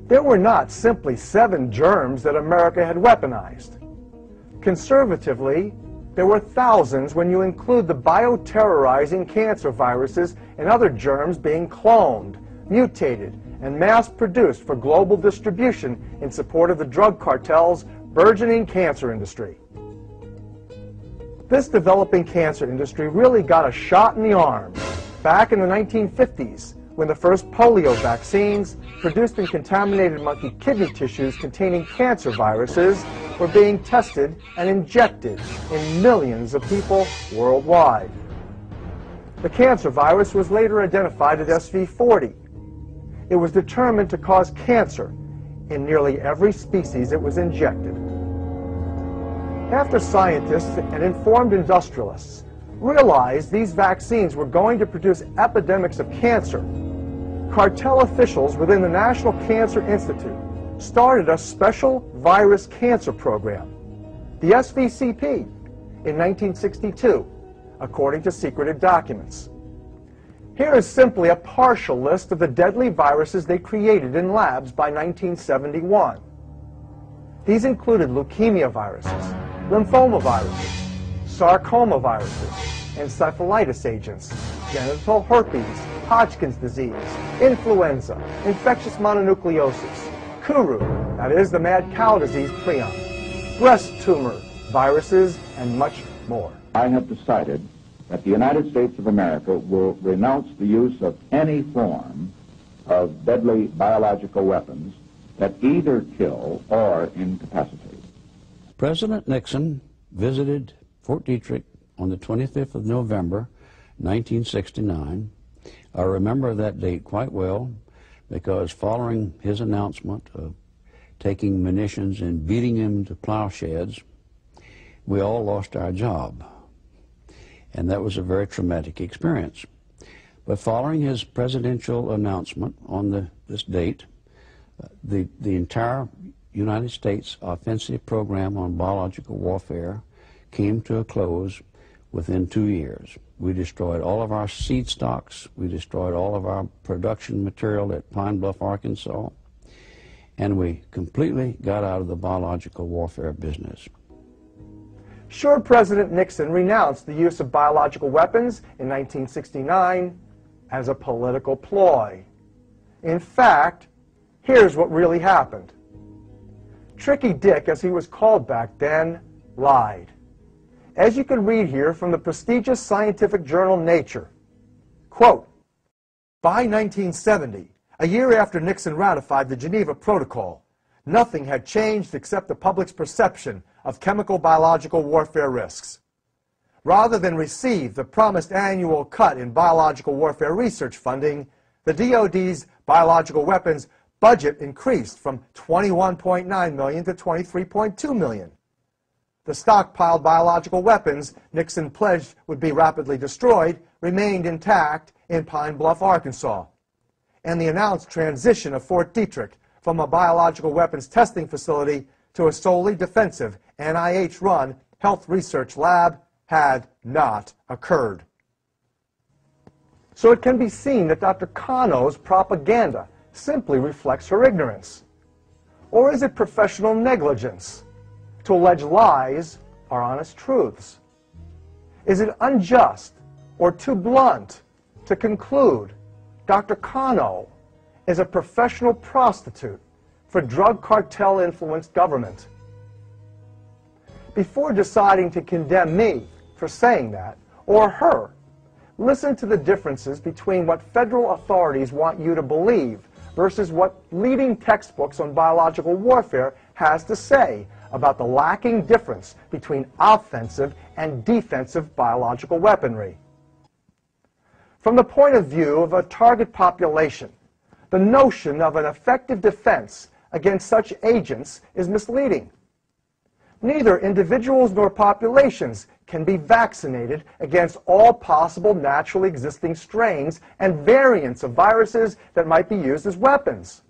There were not simply 7 germs that America had weaponized. Conservatively, there were thousands when you include the bioterrorizing cancer viruses and other germs being cloned, mutated, and mass-produced for global distribution in support of the drug cartel's burgeoning cancer industry. This developing cancer industry really got a shot in the arm back in the 1950s when the first polio vaccines, produced in contaminated monkey kidney tissues containing cancer viruses, were being tested and injected in millions of people worldwide. The cancer virus was later identified as SV40. It was determined to cause cancer in nearly every species it was injected. After scientists and informed industrialists realized these vaccines were going to produce epidemics of cancer, cartel officials within the National Cancer Institute started a special virus cancer program, the SVCP, in 1962, according to secreted documents. Here is simply a partial list of the deadly viruses they created in labs by 1971. These included leukemia viruses, lymphoma viruses, sarcoma viruses, encephalitis agents, genital herpes, Hodgkin's disease, influenza, infectious mononucleosis, Kuru, that is the mad cow disease prion, breast tumor viruses, and much more. I have decided that the United States of America will renounce the use of any form of deadly biological weapons that either kill or incapacitate. President Nixon visited Fort Detrick on the 25th of November, 1969. I remember that date quite well because following his announcement of taking munitions and beating them to plowsheds, we all lost our job. And that was a very traumatic experience. But following his presidential announcement on this date, the entire United States offensive program on biological warfare came to a close within 2 years. We destroyed all of our seed stocks, we destroyed all of our production material at Pine Bluff, Arkansas, and we completely got out of the biological warfare business. Sure, President Nixon renounced the use of biological weapons in 1969 as a political ploy. In fact, here's what really happened. Tricky Dick, as he was called back then, lied. As you can read here from the prestigious scientific journal Nature, quote, by 1970, a year after Nixon ratified the Geneva Protocol, nothing had changed except the public's perception of chemical biological warfare risks. Rather than receive the promised annual cut in biological warfare research funding, the DoD's biological weapons budget increased from $21.9 million to $23.2 million. The stockpiled biological weapons Nixon pledged would be rapidly destroyed remained intact in Pine Bluff, Arkansas. And the announced transition of Fort Detrick from a biological weapons testing facility to a solely defensive NIH-run health research lab had not occurred. So it can be seen that Dr. Kano's propaganda simply reflects her ignorance. Or is it professional negligence to allege lies are honest truths? Is it unjust or too blunt to conclude Dr. Kano is a professional prostitute for drug cartel-influenced government? Before deciding to condemn me for saying that, or her, listen to the differences between what federal authorities want you to believe versus what leading textbooks on biological warfare has to say about the lacking difference between offensive and defensive biological weaponry. From the point of view of a target population, the notion of an effective defense against such agents is misleading. Neither individuals nor populations can be vaccinated against all possible naturally existing strains and variants of viruses that might be used as weapons.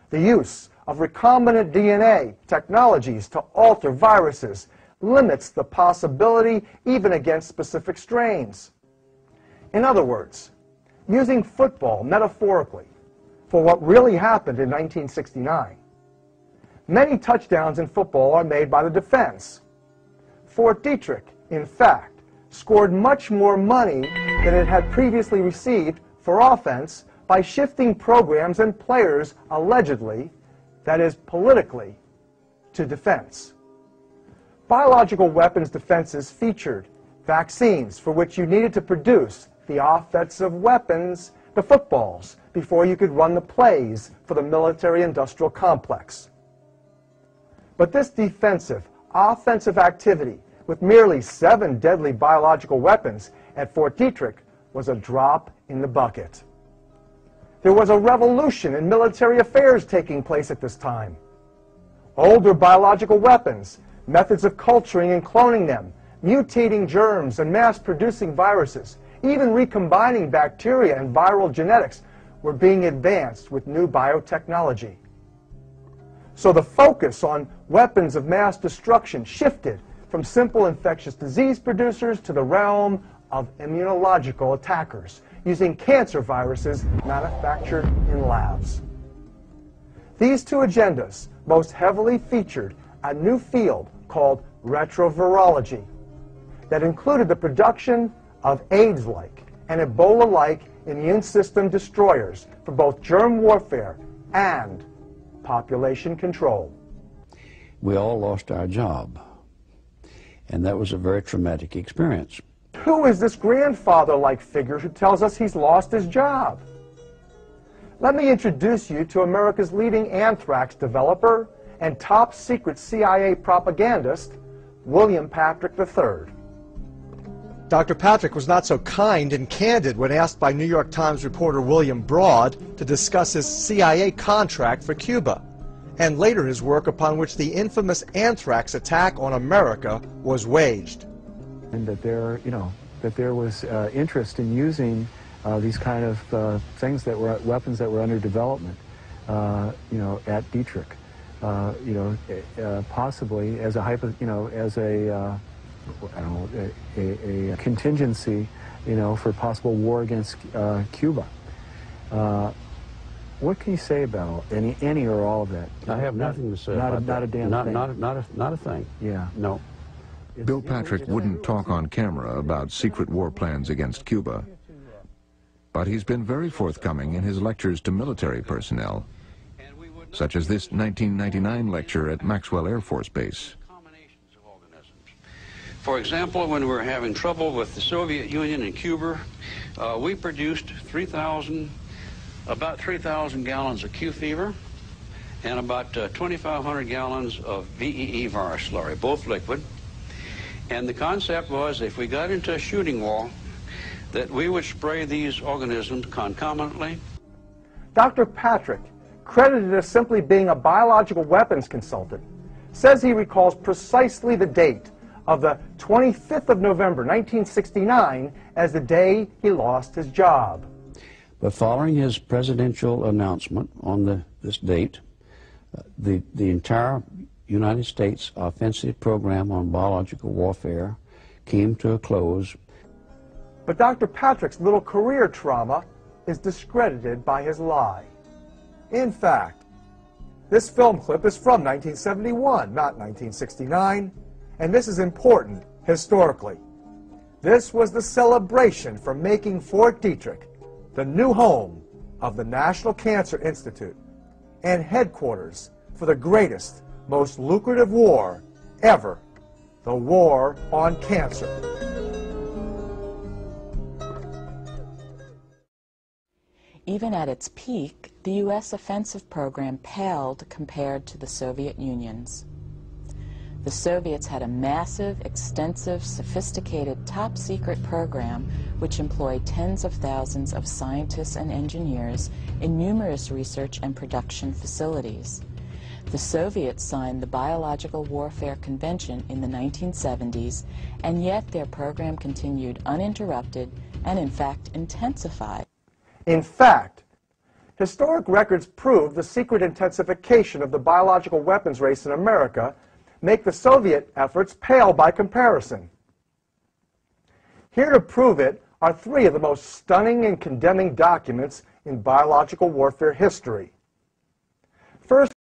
The use of recombinant DNA technologies to alter viruses limits the possibility even against specific strains. In other words, using football metaphorically, for what really happened in 1969. Many touchdowns in football are made by the defense. Fort Detrick, in fact, scored much more money than it had previously received for offense by shifting programs and players allegedly, that is politically, to defense. Biological weapons defenses featured vaccines for which you needed to produce the offensive weapons, the footballs, before you could run the plays for the military-industrial complex. But this defensive, offensive activity with merely 7 deadly biological weapons at Fort Detrick was a drop in the bucket. There was a revolution in military affairs taking place at this time. Older biological weapons, methods of culturing and cloning them, mutating germs and mass-producing viruses, even recombining bacteria and viral genetics were being advanced with new biotechnology. So the focus on weapons of mass destruction shifted from simple infectious disease producers to the realm of immunological attackers, using cancer viruses manufactured in labs. These two agendas most heavily featured a new field called retrovirology that included the production of AIDS-like and Ebola-like immune system destroyers for both germ warfare and population control. We all lost our job, and that was a very traumatic experience. Who is this grandfather-like figure who tells us he's lost his job? Let me introduce you to America's leading anthrax developer and top-secret CIA propagandist, William Patrick III. Dr. Patrick was not so kind and candid when asked by New York Times reporter William Broad to discuss his CIA contract for Cuba, and later his work upon which the infamous anthrax attack on America was waged. And that there was interest in using these kind of things that were weapons that were under development, at Detrick, possibly as a a contingency, for possible war against Cuba. What can you say about any or all of that? I have nothing to say about that. Not a damn thing. Not a thing. Yeah. No. Bill Patrick wouldn't talk on camera about secret war plans against Cuba, but he's been very forthcoming in his lectures to military personnel, such as this 1999 lecture at Maxwell Air Force Base. For example, when we were having trouble with the Soviet Union and Cuba, we produced about 3,000 gallons of Q fever and about 2,500 gallons of VEE virus slurry, both liquid. And the concept was, if we got into a shooting wall, that we would spray these organisms concomitantly. Dr. Patrick, credited as simply being a biological weapons consultant, says he recalls precisely the date of the 25th of November, 1969, as the day he lost his job. But following his presidential announcement on this date, the entire United States offensive program on biological warfare came to a close. But Dr. Patrick's little career trauma is discredited by his lie. In fact, this film clip is from 1971, not 1969, and this is important historically. This was the celebration for making Fort Detrick the new home of the National Cancer Institute and headquarters for the greatest, most lucrative war ever, the war on cancer. Even at its peak, the U.S. offensive program paled compared to the Soviet Union's. The Soviets had a massive, extensive, sophisticated, top-secret program which employed tens of thousands of scientists and engineers in numerous research and production facilities. The Soviets signed the Biological Warfare Convention in the 1970s, and yet their program continued uninterrupted and, in fact, intensified. In fact, historic records prove the secret intensification of the biological weapons race in America make the Soviet efforts pale by comparison. Here to prove it are three of the most stunning and condemning documents in biological warfare history. First,